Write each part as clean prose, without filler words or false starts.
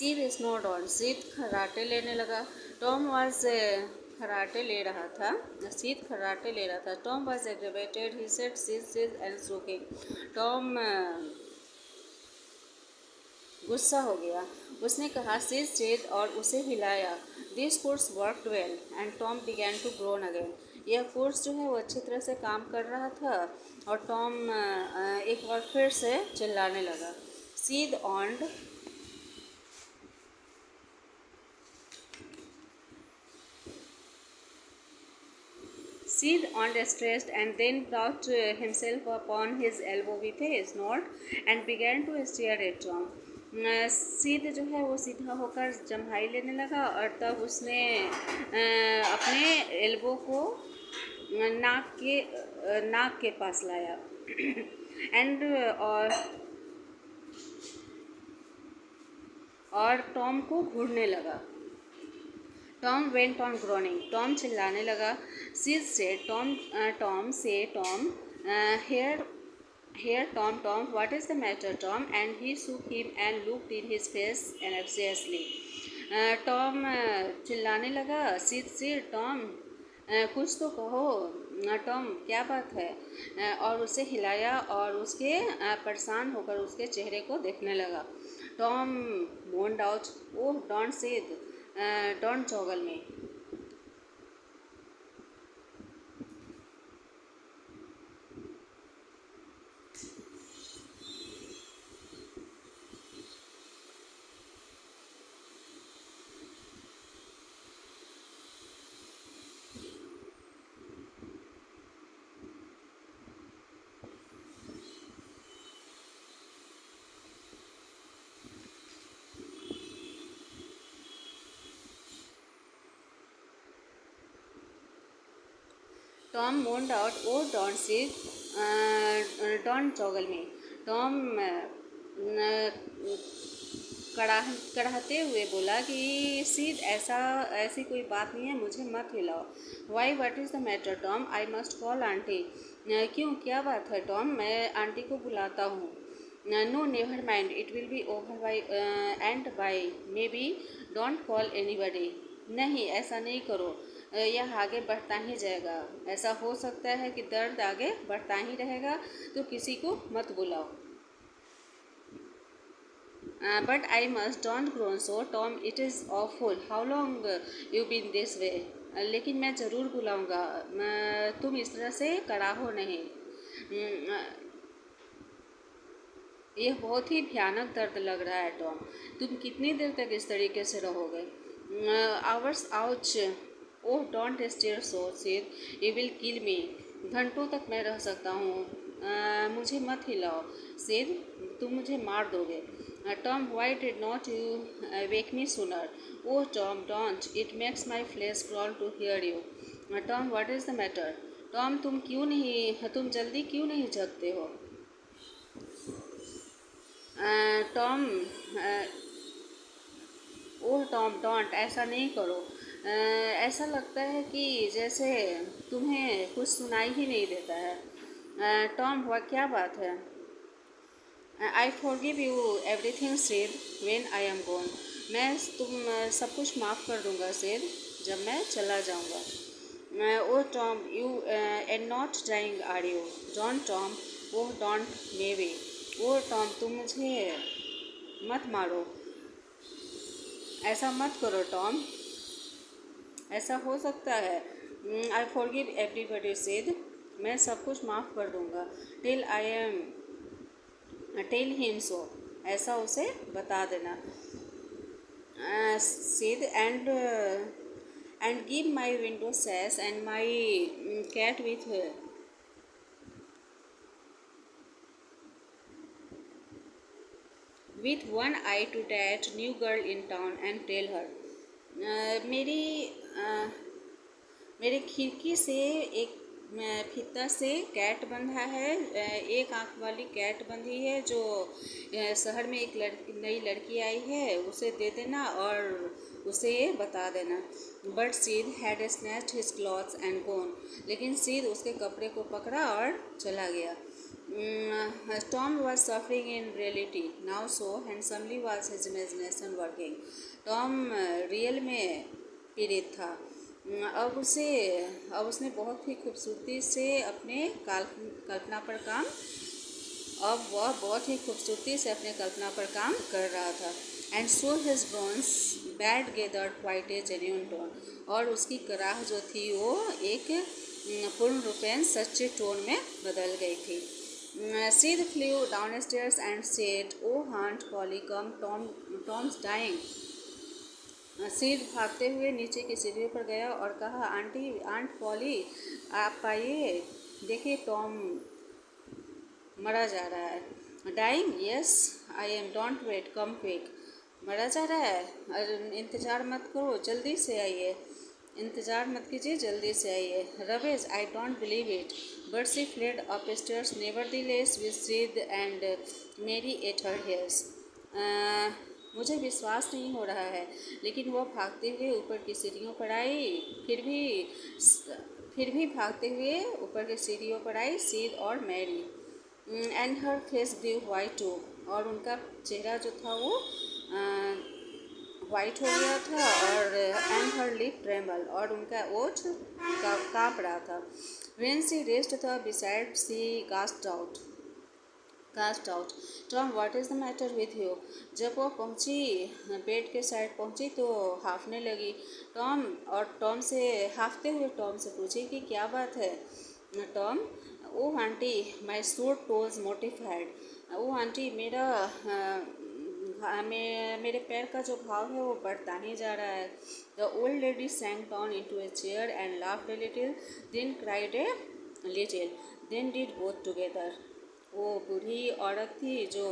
Sid snowed on. sid खर्राटे लेने लगा. Tom was खर्राटे ले रहा था. sid खर्राटे ले रहा था. Tom was aggravated. He said sid and shook him. Tom गुस्सा हो गया. उसने कहा sid और उसे हिलाया. This course worked well and Tom began to groan again. यह कोर्स जो है वो अच्छी तरह से काम कर रहा था और टॉम एक बार फिर से चिल्लाने लगा. Sid on. Sid on stressed and then brought himself upon his elbow with a snort and began to stare at Tom. सीध जो है वो सीधा होकर जम्हाई लेने लगा और तब उसने अपने एल्बो को नाक के पास लाया. एंड और टॉम को घूरने लगा. Tom went on groaning. Tom चिल्लाने लगा. Sid said, Tom, here, Tom, what is the matter, Tom? And he shook him and looked in his face anxiously. Tom चिल्लाने लगा. Sid said, Tom, कुछ तो कहो. टॉम क्या बात है. और उसे हिलाया और उसके परेशान होकर उसके चेहरे को देखने लगा. Tom moaned out, oh, don't Sid, don't joggle me. Tom moaned out, oh, don't Sid, don't joggle me. Tom कड़ाहते हुए बोला कि सीध ऐसी कोई बात नहीं है, मुझे मत हिलाओ. Why what is the matter Tom, I must call aunty. क्यों, क्या बात है टॉम, मैं आंटी को बुलाता हूँ. No never mind, it will be over by and by maybe, don't call anybody. नहीं, ऐसा नहीं करो, यह आगे बढ़ता ही जाएगा. ऐसा हो सकता है कि दर्द आगे बढ़ता ही रहेगा, तो किसी को मत बुलाओ. But I must, don't groan so, Tom, it is awful. How long you been this way? लेकिन मैं ज़रूर बुलाऊंगा, तुम इस तरह से कड़ा हो नहीं. यह बहुत ही भयानक दर्द लग रहा है टॉम. तुम कितनी देर तक इस तरीके से रहोगे. Hours ouch. Oh, don't stare so Sid, you will kill me. घंटों तक मैं रह सकता हूँ, मुझे मत हिलाओ. सिड, तुम मुझे मार दोगे. Tom, why did not you wake me sooner? Oh, Tom, don't. It makes my flesh crawl to hear you. Tom, what is the matter? Tom, तुम जल्दी क्यों नहीं जगते हो. Tom, ओह टॉम, डोंट, ऐसा नहीं करो. ऐसा लगता है कि जैसे तुम्हें कुछ सुनाई ही नहीं देता है. टॉम, वह क्या बात है. I forgive you everything Sid when I am gone. मैं तुम सब कुछ माफ़ कर दूँगा सिद, जब मैं चला जाऊँगा. Oh Tom, you and not dying are you? Don't Tom, oh don't maybe. Oh Tom, तुम मुझे मत मारो, ऐसा मत करो टॉम, ऐसा हो सकता है. I forgive everybody Sid, मैं सब कुछ माफ़ कर दूँगा. टेल हिम सो, ऐसा उसे बता देना. Sid and give my window sash and my cat with one eye to that new girl in town and tell her. मेरे खिड़की से एक फीता से कैट बंधा है, एक आँख वाली कैट बंधी है जो शहर में एक नई लड़की आई है, उसे दे देना और उसे ये बता देना. But Sid had snatched his clothes and gone, लेकिन सीद उसके कपड़े को पकड़ा और चला गया. Tom was suffering in reality. Now so handsomely was his imagination working. Tom real में पीड़ित था। अब उसने बहुत ही खूबसूरती से अपने कल्पना पर काम अब वह बहुत ही खूबसूरती से अपने कल्पना पर काम कर रहा था। And so his groans had gather quite a genuine tone, और उसकी कराह जो थी वो एक पूर्ण रूपेण सच्चे टोन में बदल गई थी। Sid flew downstairs and said, "Oh, Aunt Polly, come, Tom's dying." सीध भागते हुए नीचे की सीढ़ियों पर गया और कहा, आंट पॉली, आप आइए, देखिए टॉम मरा जा रहा है। Dying, yes I am, don't wait, come quick. मरा जा रहा है, अरे इंतज़ार मत करो, जल्दी से आइए, इंतज़ार मत कीजिए, जल्दी से आइए। Rubbage, I don't believe it, but she fled up stairs nevertheless with Sid and Mary at her heels. मुझे विश्वास नहीं हो रहा है, लेकिन वह भागते हुए ऊपर की सीढ़ियों पर आई, फिर भी भागते हुए ऊपर की सीढ़ियों पर आई सीद और Mary. And her face grew white too, और उनका चेहरा जो था वो वाइट हो गया था, और एंड हर लिप ट्रेम्बल, और उनका ओठ काँप रहा था। When she reached the beside she gasped out, Tom what is the matter with you. जब वो पहुंची, बेड के साइड पहुंची तो हाफने लगी। टॉम से हाफते हुए टॉम से पूछी कि क्या बात है टॉम। ओह आंटी, माई सोर टोज मोटिफाइड। ओह आंटी, मेरे पैर का जो घाव है वो बढ़ता ही जा रहा है। The old lady sank down into a chair and laughed a little, then cried a little, then did both together. वो बूढ़ी औरत थी जो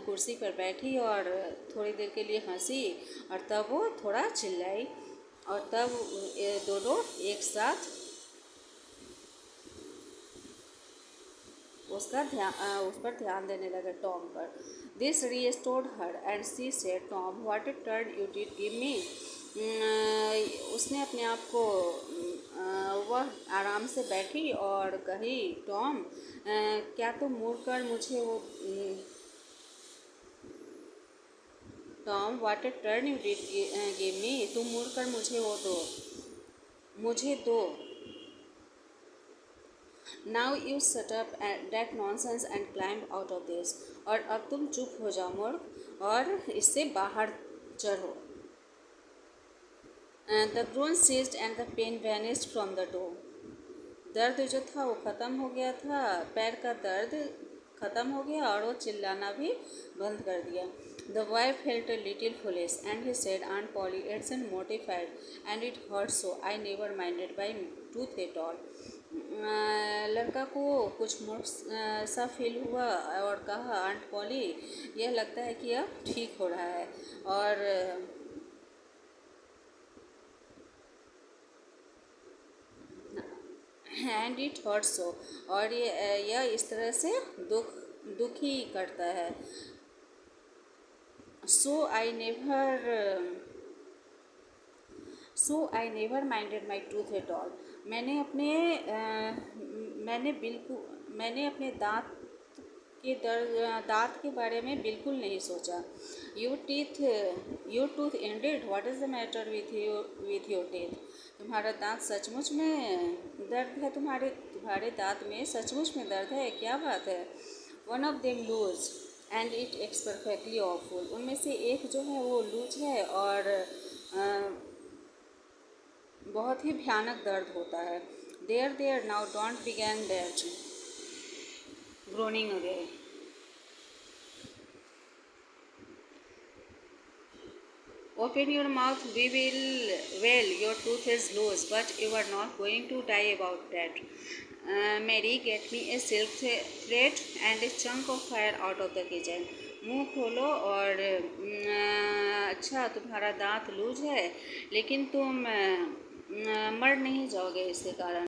कुर्सी पर बैठी और थोड़ी देर के लिए हंसी, और तब वो थोड़ा चिल्लाई, और तब ये दोनों एक साथ उस पर ध्यान देने लगे, टॉम पर। This restored her and she said, Tom what A turn you did give me. उसने अपने आप को वह आराम से बैठी और कही, टॉम क्या तुम मुड़कर मुझे वो Tom what A turn you did give me, तुम मुड़कर मुझे दो। Now you shut up that nonsense and climb out of this, और अब तुम चुप हो जाओ मूर्ख और इससे बाहर चढ़ो। The groan ceased and the pain vanished from the door. दर्द जो था वो ख़त्म हो गया था, पैर का दर्द ख़त्म हो गया और वो चिल्लाना भी बंद कर दिया। The boy felt a little foolish and he said, Aunt Polly, it's an mortified and it hurt so, I never minded my tooth at all. लड़का को कुछ मूर्ख सा फील हुआ और कहा, आंट पॉली, यह लगता है कि अब ठीक हो रहा है, और एंड इट हर्ट सो, और यह इस तरह से दुखी करता है। So I never minded my tooth at all. मैंने अपने दांत के बारे में बिल्कुल नहीं सोचा। Your tooth indeed, what is the matter with your teeth. तुम्हारा दांत सचमुच में दर्द है, तुम्हारे दांत में सचमुच में दर्द है, क्या बात है। One of them loose and it aches perfectly awful. उनमें से एक जो है वो लूज है और बहुत ही भयानक दर्द होता है। There now don't begin that groaning again. Open your mouth, well, your tooth is loose, but you are not going to die about that. Mary, get me a silk thread and a chunk of fire out of the kitchen. मुंह खोलो और अच्छा, तुम्हारा दांत loose है, लेकिन तुम मर नहीं जाओगे इसके कारण।